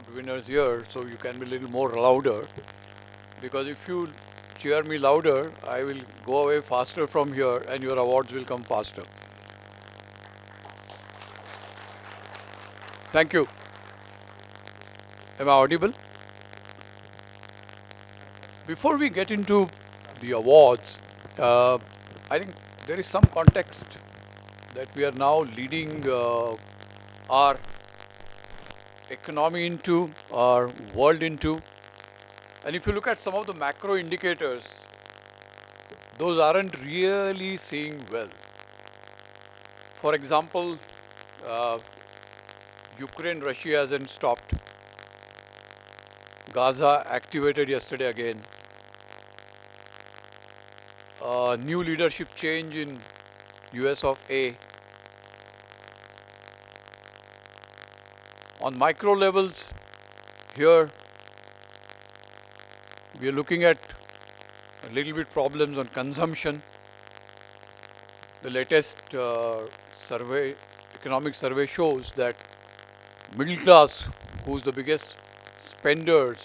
award winners here, so you can be a little more louder. Because if you cheer me louder, I will go away faster from here and your awards will come faster. Thank you. Am I audible? Before we get into the awards, I think there is some context that we are now leading our economy into, our world into. And if you look at some of the macro indicators, those aren't really seeing well. For example, uh, Ukraine, Russia hasn't stopped. Gaza activated yesterday again. New leadership change in US of A. On micro levels, here we are looking at a little bit problems on consumption. The latest survey, economic survey shows that middle class, who's the biggest spenders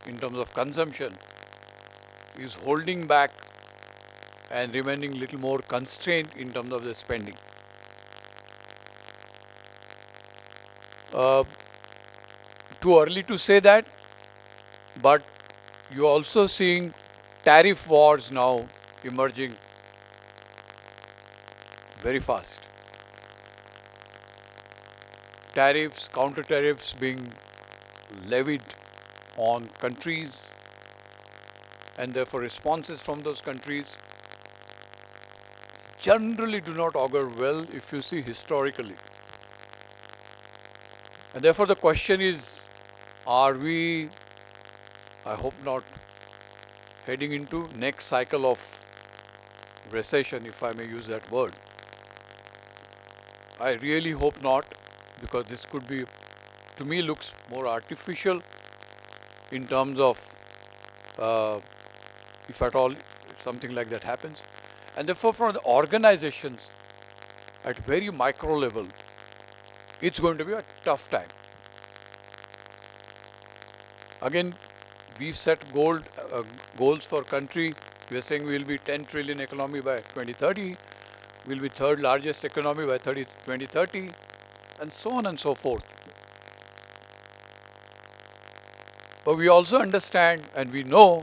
in terms of consumption, is holding back and remaining little more constrained in terms of their spending. Too early to say that, but you're also seeing tariff wars now emerging very fast. Tariffs, counter tariffs being levied on countries, and therefore responses from those countries generally do not augur well if you see historically. And therefore the question is, are we, I hope not, heading into next cycle of recession, if I may use that word? I really hope not, because this could be, to me, looks more artificial in terms of if at all something like that happens. And therefore for the organizations at very micro level, it's going to be a tough time. Again, we've set goals for country. We are saying we will be 10 trillion economy by 2030. We'll be third largest economy by 2030, and so on and so forth. But we also understand and we know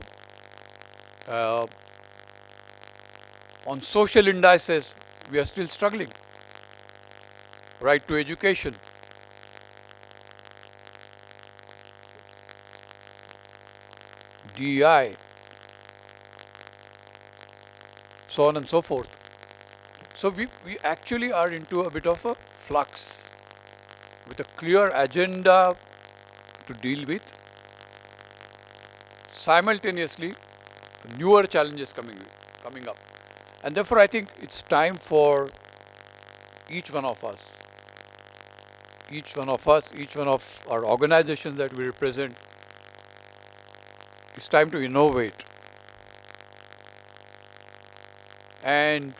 on social indices, we are still struggling. Right to education, DEI, so on and so forth. So we actually are into a bit of a flux with a clear agenda to deal with. Simultaneously, newer challenges coming up. And therefore, I think it's time for each one of each one of our organizations that we represent, it's time to innovate. And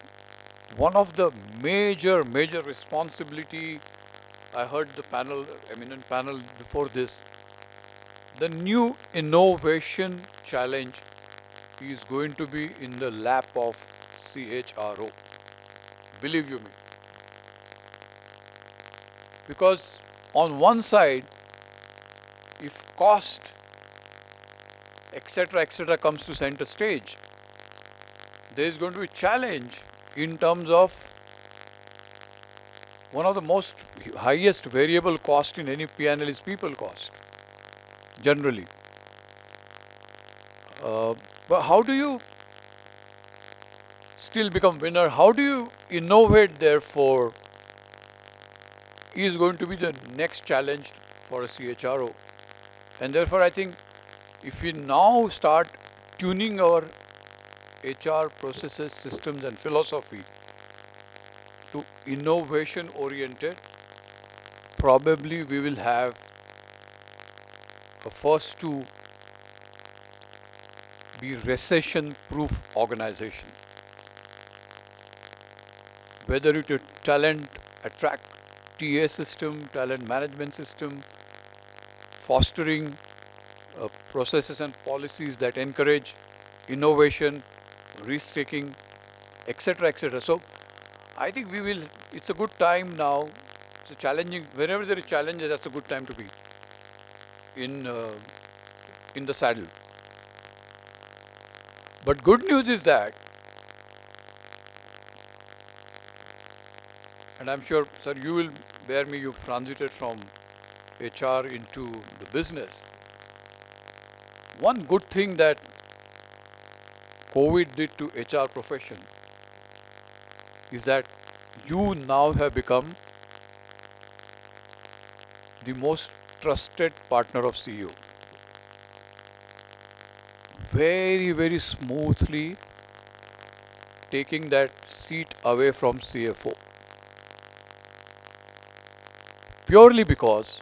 one of the major responsibility, I heard the panel, eminent panel before this, the new innovation challenge is going to be in the lap of CHRO. Believe you me. Because on one side, if cost, etc., comes to center stage, there is going to be a challenge in terms of one of the most highest variable cost in any P&L is people cost, generally. But how do you still become winner? How do you innovate, therefore, is going to be the next challenge for a CHRO. And therefore, I think if we now start tuning our HR processes, systems, and philosophy to innovation oriented, probably we will have a first to be recession proof organization. Whether it is talent attract TA system, talent management system, fostering processes and policies that encourage innovation, risk-taking, etc., etc. So I think it's a good time now. It's a challenging, whenever there is challenges, that's a good time to be in, uh, in the saddle. But good news is that, and I'm sure, sir, you will bear me, you've transited from HR into the business. One good thing that COVID did to HR profession is that you now have become the most trusted partner of CEO. Very, very smoothly taking that seat away from CFO. Purely because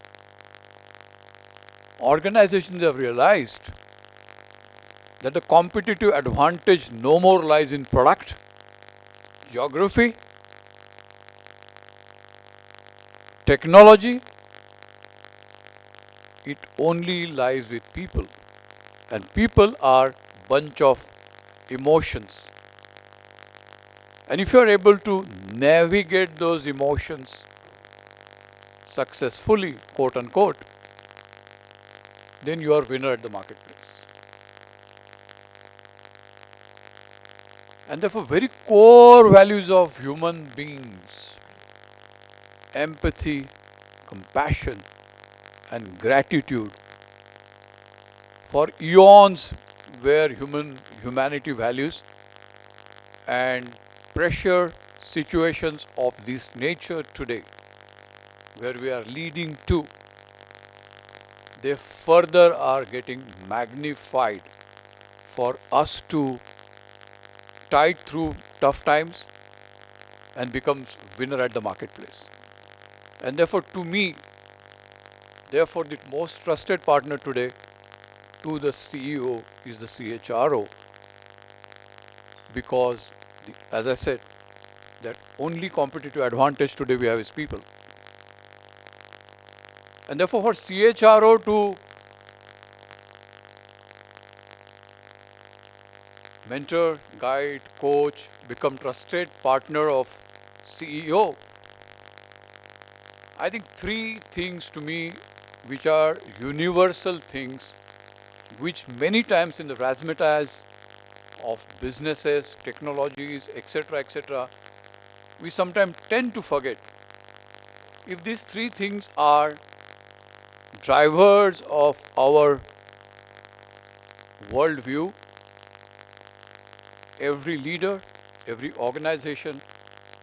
organizations have realized that the competitive advantage no more lies in product, geography, technology. It only lies with people. And people are bunch of emotions. And if you are able to navigate those emotions successfully, quote unquote, then you are winner at the marketplace. And therefore, very core values of human beings, empathy, compassion, and gratitude, for eons where humanity values, and pressure situations of this nature today, where we are leading to, they further are getting magnified for us to tide through tough times and becomes winner at the marketplace. And therefore, to me, therefore, the most trusted partner today to the CEO is the CHRO, because, as I said, that only competitive advantage today we have is people. And therefore, for CHRO to mentor, guide, coach, become trusted partner of CEO, I think three things to me which are universal things, which many times in the razzmatazz of businesses, technologies, etc., we sometimes tend to forget. If these three things are drivers of our worldview, every leader, every organization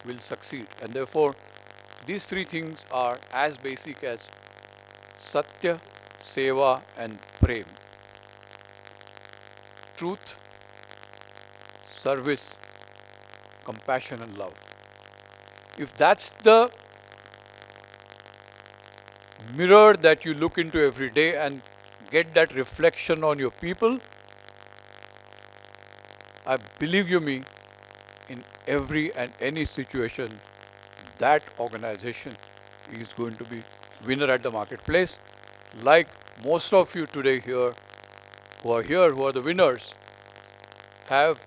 will succeed. And therefore, these three things are as basic as Satya, Seva, and Prem. Truth, service, compassion, and love. If that's the mirror that you look into every day and get that reflection on your people, I believe you me, in every and any situation, that organization is going to be winner at the marketplace. Like most of you today here, who are the winners, have,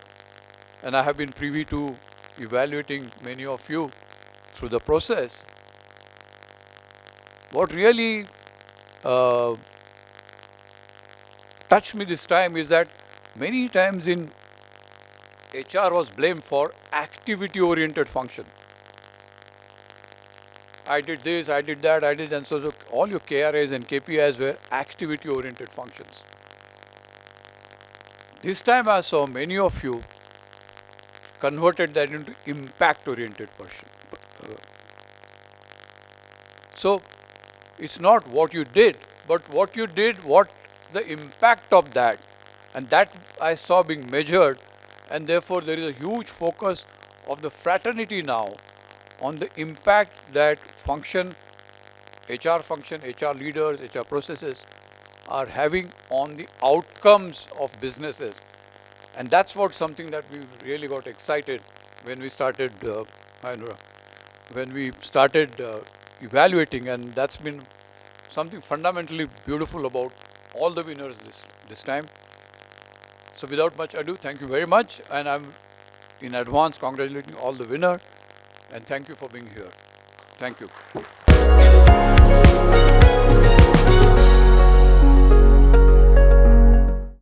and I have been privy to evaluating many of you through the process. What really touched me this time is that many times in HR was blamed for activity-oriented function. I did this, I did that, I did, and so all your KRAs and KPIs were activity-oriented functions. This time I saw many of you converted that into impact-oriented function. So it's not what you did, but what you did, what the impact of that, and that I saw being measured, and therefore there is a huge focus of the fraternity now on the impact that function, HR leaders, HR processes are having on the outcomes of businesses. And that's what something that we really got excited when we started, evaluating, and that's been something fundamentally beautiful about all the winners this time. So without much ado, thank you very much, and I'm in advance congratulating all the winners, and thank you for being here. Thank you.